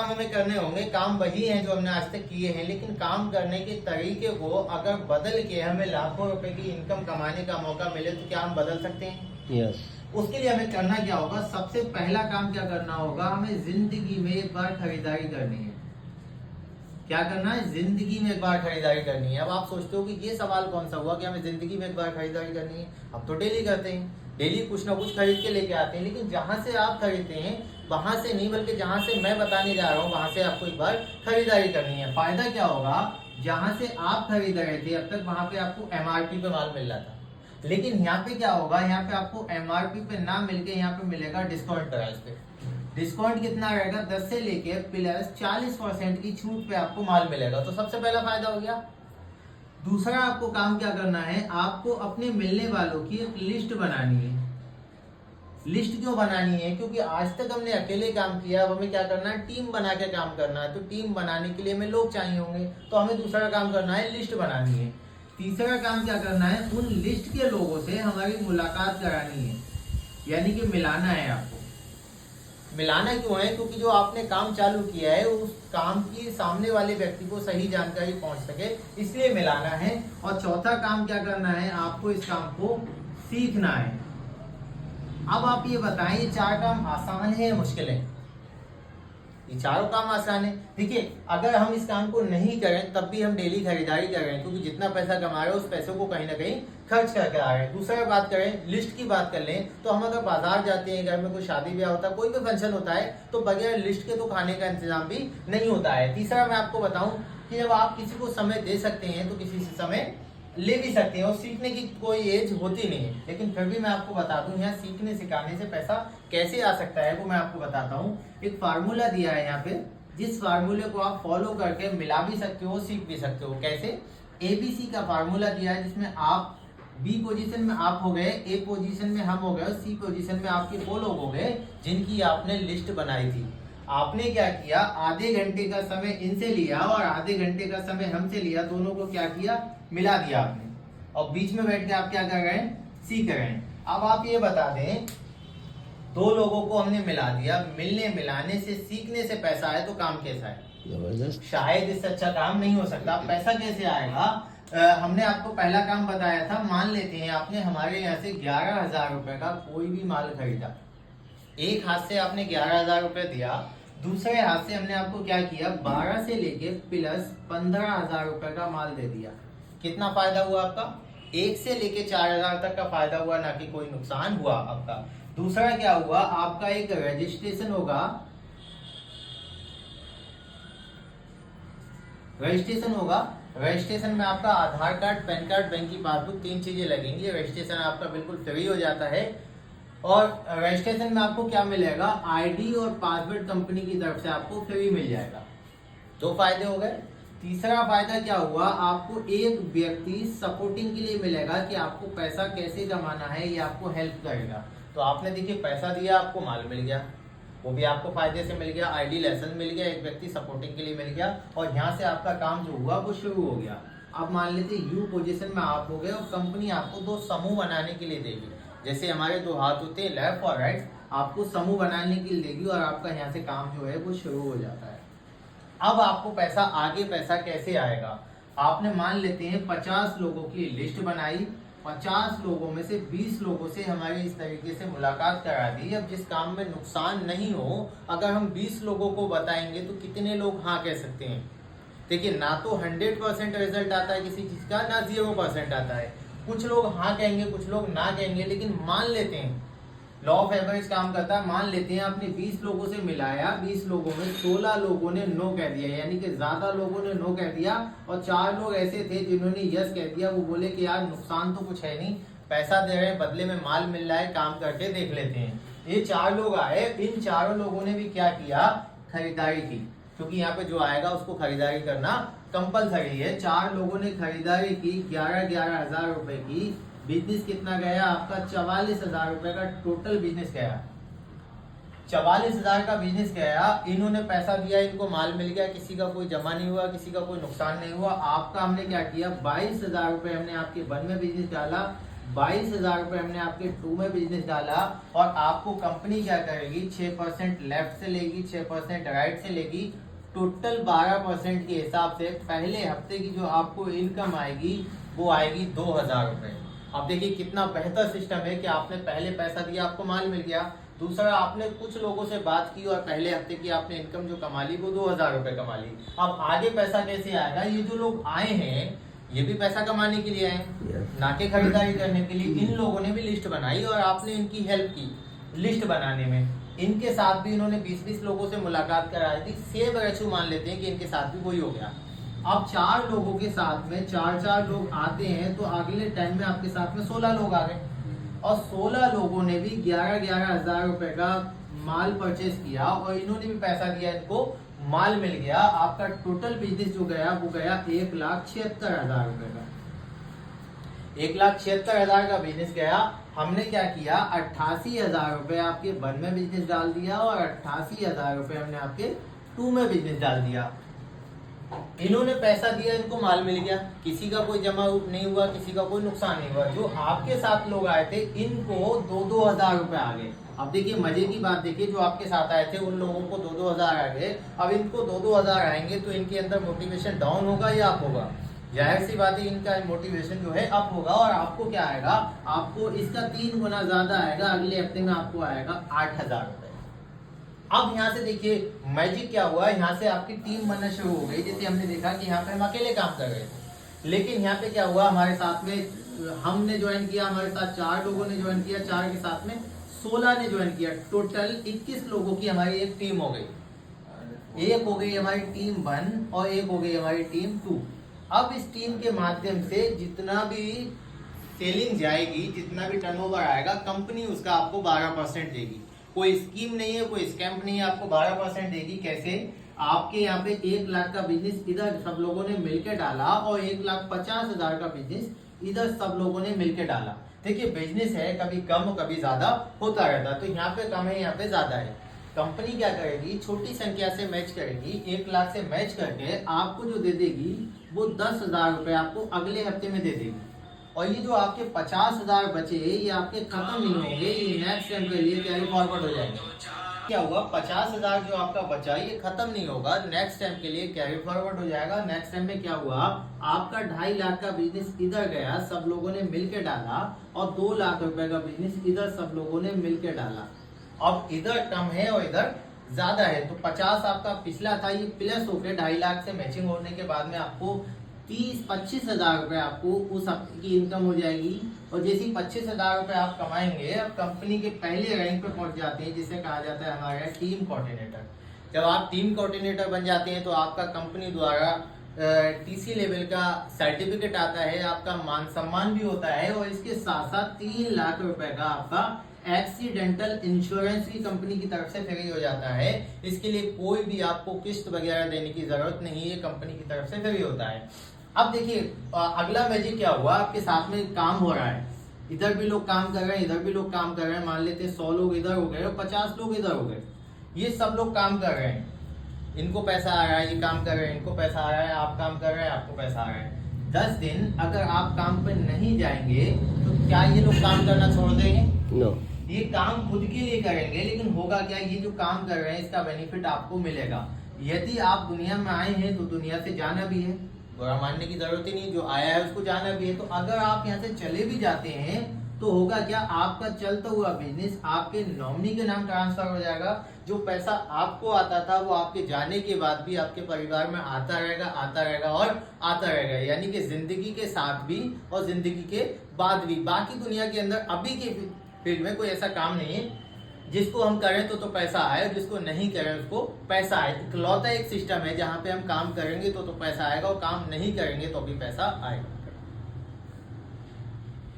काम हमें करने होंगे, काम वही हैं जो हमने आज तक किए हैं, लेकिन काम करने के तरीके को अगर बदल के हमें लाखों रुपए की इनकम कमाने का मौका मिले तो क्या हम बदल सकते हैं? यस। उसके लिए हमें करना क्या होगा? सबसे पहला काम क्या करना होगा? हमें जिंदगी में एक बार खरीदारी करनी है। क्या करना है? जिंदगी में एक बार खरीदारी करनी है। अब आप सोचते हो कि ये सवाल कौन सा हुआ कि हमें जिंदगी में एक बार खरीदारी करनी है? अब तो डेली करते हैं, डेली कुछ ना कुछ खरीद के लेके आते हैं, लेकिन जहां से आप खरीदते हैं वहां से नहीं, बल्कि जहां से मैं बताने जा रहा हूँ वहां से आपको एक बार खरीदारी करनी है। फायदा क्या होगा? जहां से आप खरीद रहे थे अब तक वहां पे आपको MRP पे माल मिल रहा था, लेकिन यहाँ पे क्या होगा? यहाँ पे आपको MRP पे ना मिलके यहाँ पे मिलेगा डिस्काउंट प्राइस पे। डिस्काउंट कितना रहेगा? 10 से लेके प्लस 40% की छूट पे आपको माल मिलेगा। तो सबसे पहला फायदा हो गया। दूसरा आपको काम क्या करना है? आपको अपने मिलने वालों की एक लिस्ट बनानी है। लिस्ट क्यों बनानी है? क्योंकि आज तक हमने अकेले काम किया, अब हमें क्या करना है? टीम बना के काम करना है। तो टीम बनाने के लिए हमें लोग चाहिए होंगे, तो हमें दूसरा काम करना है, लिस्ट बनानी है। तीसरा काम क्या करना है? उन लिस्ट के लोगों से हमारी मुलाकात करानी है, यानी कि मिलाना है आपको। मिलाना क्यों है? क्योंकि जो आपने काम चालू किया है उस काम की सामने वाले व्यक्ति को सही जानकारी पहुंच सके, इसलिए मिलाना है। और चौथा काम क्या करना है? आपको इस काम को सीखना है। अब आप ये बताएं, ये 4 काम आसान है या मुश्किल है? ये चारों काम आसान है। देखिए, अगर हम इस काम को नहीं करें तब भी हम डेली खरीदारी कर रहे हैं, क्योंकि जितना पैसा कमा रहे हैं उस पैसे को कहीं ना कहीं खर्च करके आ रहे हैं। दूसरा बात करें, लिस्ट की बात कर लें, तो हम अगर बाजार जाते हैं, घर में कोई शादी ब्याह होता है, कोई भी फंक्शन होता है, तो बगैर लिस्ट के तो खाने का इंतजाम भी नहीं होता है। तीसरा मैं आपको बताऊं कि जब आप किसी को समय दे सकते हैं तो किसी से समय ले भी सकते हैं, और सीखने की कोई एज होती नहीं है। लेकिन फिर भी मैं आपको बता दूं, यहाँ सीखने सिखाने से पैसा कैसे आ सकता है वो मैं आपको बताता हूँ। एक फार्मूला दिया है यहाँ पे, जिस फार्मूले को आप फॉलो करके मिला भी सकते हो, सीख भी सकते हो। कैसे? ABC का फार्मूला दिया है, जिसमें आप B पोजीशन में आप हो गए, A पोजीशन में हम हो गए, और C पोजीशन में आपके वो लोग हो गए जिनकी आपने लिस्ट बनाई थी। आपने क्या किया? आधे घंटे का समय इनसे लिया और आधे घंटे का समय हमसे लिया, दोनों को क्या किया? मिला दिया आपने, और बीच में बैठ के आप क्या कर रहे हैं? सीख रहे हैं। अब आप ये बता दें, 2 लोगों को हमने मिला दिया, मिलने मिलाने से सीखने से पैसा आए, तो काम कैसा है? जबरदस्त। शायद इससे अच्छा काम नहीं हो सकता। पैसा कैसे आएगा? हमने आपको पहला काम बताया था, मान लेते हैं आपने हमारे यहाँ से 11,000 रुपए का कोई भी माल खरीदा। एक हाथ से आपने 11,000 रुपए दिया, दूसरे हाथ से हमने आपको क्या किया? 12 से लेके प्लस 15,000 रुपए का माल दे दिया। कितना फायदा हुआ आपका? 1 से लेके 4,000 तक का फायदा हुआ, ना कि कोई नुकसान हुआ आपका। दूसरा क्या हुआ? आपका एक रजिस्ट्रेशन होगा। रजिस्ट्रेशन में आपका आधार कार्ड, पैन कार्ड, बैंक की पासबुक, 3 चीजें लगेंगी। रजिस्ट्रेशन आपका बिल्कुल फ्री हो जाता है। और रजिस्ट्रेशन में आपको क्या मिलेगा? ID और पासवर्ड कंपनी की तरफ से आपको फ्री मिल जाएगा। 2 फायदे हो गए। तीसरा फायदा क्या हुआ? आपको एक व्यक्ति सपोर्टिंग के लिए मिलेगा कि आपको पैसा कैसे कमाना है, ये आपको हेल्प करेगा। तो आपने देखिए पैसा दिया, आपको माल मिल गया, वो भी आपको फायदे से मिल गया, ID लाइसेंस मिल गया, एक व्यक्ति सपोर्टिंग के लिए मिल गया, और यहाँ से आपका काम जो हुआ वो शुरू हो गया। अब मान लेते U पोजीशन में आप हो गए, और कंपनी आपको 2 समूह बनाने के लिए देगी। जैसे हमारे 2 हाथ होते हैं, लेफ्ट और राइट, आपको समूह बनाने के लिए देगी, और आपका यहाँ से काम जो है वो शुरू हो जाता है। अब आपको पैसा आगे पैसा कैसे आएगा? आपने मान लेते हैं 50 लोगों की लिस्ट बनाई, 50 लोगों में से 20 लोगों से हमारी इस तरीके से मुलाकात करा दी। अब जिस काम में नुकसान नहीं हो, अगर हम 20 लोगों को बताएंगे तो कितने लोग हाँ कह सकते हैं? देखिए, ना तो 100% रिजल्ट आता है किसी चीज का, ना 0% आता है। कुछ लोग हाँ कहेंगे, कुछ लोग ना कहेंगे, लेकिन मान लेते हैं, लॉ ऑफ एवरेज काम करता है। मान लेते हैं आपने 20 लोगों से मिलाया, 20 लोगों में 16 लोगों ने नो कह दिया, यानी कि ज्यादा लोगों ने नो कह दिया, और 4 लोग ऐसे थे जिन्होंने यस कह दिया। वो बोले कि यार नुकसान तो कुछ है नहीं, पैसा दे रहे हैं, बदले में माल मिल रहा है, काम करके देख लेते हैं। ये 4 लोग आए, इन चारों लोगों ने भी क्या किया? खरीदारी की, क्योंकि यहाँ पे जो आएगा उसको खरीदारी करना कंपलसरी है। 4 लोगों ने खरीदारी की, 11,000 रुपए की। बिजनेस कितना गया आपका? 44,000 रुपए का टोटल बिजनेस गया। 44,000 का बिजनेस गया। इन्होंने पैसा दिया, इनको माल मिल गया, किसी का कोई जमा नहीं हुआ, किसी का कोई नुकसान नहीं हुआ। आपका हमने क्या किया? 22,000 रुपए हमने आपके वन में बिजनेस डाला, 22,000 रुपए हमने आपके टू में बिजनेस डाला, और आपको कंपनी क्या करेगी, 6% लेफ्ट से लेगी, 6% राइट से लेगी, टोटल 12% के हिसाब से पहले हफ्ते की जो आपको इनकम आएगी वो आएगी 2,000 रुपए। अब देखिए कितना बेहतर सिस्टम है कि आपने पहले पैसा दिया, आपको माल मिल गया। दूसरा, आपने कुछ लोगों से बात की और पहले हफ्ते की आपने इनकम जो कमा ली वो 2,000 रुपए कमा ली। अब आगे पैसा कैसे आएगा, ये जो लोग आए हैं ये भी पैसा कमाने के लिए आए, ना कि खरीदारी करने के लिए। इन लोगों ने भी लिस्ट बनाई और आपने इनकी हेल्प की लिस्ट बनाने में। इनके साथ भी इन्होंने 20-20 लोगों से मुलाकात कराई थी। सेम रेशो मान लेते हैं कि इनके साथ भी वही हो गया। अब 4 लोगों के साथ में 4-4 लोग आते हैं, तो अगले टाइम में आपके साथ में 16 लोग आ गए, और 16 लोगों ने भी 11-11 हजार रुपए का माल परचेज किया, और इन्होंने भी पैसा दिया, इनको माल मिल गया। आपका टोटल बिजनेस जो गया वो गया 1,76,000 रुपए का। 1,76,000 का बिजनेस गया। हमने क्या किया, 88,000 रुपए आपके 1 में बिजनेस डाल दिया, और 88,000 रुपए हमने आपके 2 में बिजनेस डाल दिया। इन्होंने पैसा दिया, इनको माल मिल गया, किसी का कोई जमा नहीं हुआ, किसी का कोई नुकसान नहीं हुआ। जो आपके साथ लोग आए थे इनको 2-2 हजार रुपए आ गए। अब देखिए मजे की बात, देखिए जो आपके साथ आए थे उन लोगों को 2-2 हजार आ गए। अब इनको 2-2 हजार आएंगे तो इनके अंदर मोटिवेशन डाउन होगा या अप होगा? जाहिर सी बात है इनका मोटिवेशन जो है अप होगा, और आपको क्या आएगा, आपको इसका 3 गुना ज्यादा आएगा। अगले हफ्ते में आपको आएगा 8,000 रुपए। अब यहाँ से देखिए मैजिक क्या हुआ, यहाँ से आपकी टीम बनना शुरू हो गई। जैसे हमने देखा कि यहाँ पे हम अकेले काम कर रहे थे, लेकिन यहाँ पे क्या हुआ, हमारे साथ में हमने ज्वाइन किया, हमारे साथ 4 लोगों ने ज्वाइन किया, 4 के साथ में 16 ने ज्वाइन किया। टोटल 21 लोगों की हमारी एक टीम हो गई। एक हो गई हमारी टीम 1 और एक हो गई हमारी टीम 2। अब इस टीम के माध्यम से जितना भी सेलिंग जाएगी, जितना भी टर्नओवर आएगा, कंपनी उसका आपको 12% देगी। कोई स्कीम नहीं है, कोई स्कैम नहीं है, आपको 12% देगी। कैसे? आपके यहाँ पे 1 लाख का बिजनेस इधर सब लोगों ने मिलकर डाला, और 1,50,000 का बिजनेस इधर सब लोगों ने मिलकर डाला। देखिए बिजनेस है, कभी कम कभी ज्यादा होता रहता है, तो यहाँ पे कम है, यहाँ पे ज्यादा है। कंपनी क्या करेगी, छोटी संख्या से मैच करेगी, 1 लाख से मैच करके आपको जो दे देगी वो 10,000 रुपए आपको अगले हफ्ते में दे देगी। और ये जो आपके 50,000 बचे ये आपके खत्म नहीं होंगे, ये नेक्स्ट टाइम के लिए कैरी फॉरवर्ड हो जाएंगे। क्या हुआ, 50,000 जो आपका बचा ये खत्म नहीं होगा, नेक्स्ट टाइम के लिए कैरी फॉरवर्ड हो जाएगा। नेक्स्ट टाइम में क्या हुआ, आपका 2.5 लाख का बिजनेस इधर गया, सब लोगों ने मिलकर डाला, और 2 लाख रुपए का बिजनेस इधर सब लोगों ने मिलकर डाला। अब इधर कम है और इधर ज्यादा है, तो 50 आपका पिछला था, ये प्लस होकर 2.5 लाख से मैचिंग होने के बाद में आपको 30-25 हजार रुपए आपको उस हफ्ते की इनकम हो जाएगी। और जैसे 25,000 रुपए आप कमाएंगे, अब कंपनी के पहले रैंक पे पहुंच जाते हैं, जिसे कहा जाता है हमारा टीम कोऑर्डिनेटर। जब आप टीम कोऑर्डिनेटर बन जाते हैं तो आपका कंपनी द्वारा टीसी लेवल का सर्टिफिकेट आता है, आपका मान सम्मान भी होता है, और इसके साथ साथ 3 लाख रुपए का आपका एक्सीडेंटल इंश्योरेंस भी कंपनी की तरफ से फ्री हो जाता है। इसके लिए कोई भी आपको किस्त वगैरह देने की जरूरत नहीं है, कंपनी की तरफ से फ्री होता है। अब देखिए अगला मैजिक क्या हुआ, आपके साथ में काम हो रहा है, इधर भी लोग काम कर रहे हैं, इधर भी लोग काम कर रहे हैं। मान लेते हैं 100 लोग इधर हो गए और 50 लोग इधर हो गए। ये सब लोग काम कर रहे हैं, इनको पैसा आ रहा है, ये काम कर रहे हैं, इनको पैसा आ रहा है, आप काम कर रहे हैं, आपको पैसा आ रहा है। 10 दिन अगर आप काम पर नहीं जाएंगे तो क्या ये लोग काम करना छोड़ देंगे? नो। ये काम खुद के लिए करेंगे, लेकिन होगा क्या, ये जो काम कर रहे हैं इसका बेनिफिट आपको मिलेगा। यदि आप दुनिया में आए हैं तो दुनिया से जाना भी है, बुरा मानने की जरूरत ही नहीं, जो आया है उसको जाना भी है। तो अगर आप यहाँ से चले भी जाते हैं तो होगा क्या, आपका चलता हुआ बिजनेस आपके नॉमिनी के नाम ट्रांसफर हो जाएगा। जो पैसा आपको आता था वो आपके जाने के बाद भी आपके परिवार में आता रहेगा, आता रहेगा और आता रहेगा। यानी कि जिंदगी के साथ भी और जिंदगी के बाद भी। बाकी दुनिया के अंदर अभी के फील्ड में कोई ऐसा काम नहीं है जिसको हम करें तो पैसा आए, जिसको नहीं करें उसको पैसा आए। इकलौता एक सिस्टम है जहाँ पे हम काम करेंगे तो पैसा आएगा, और काम नहीं करेंगे तो भी पैसा आएगा।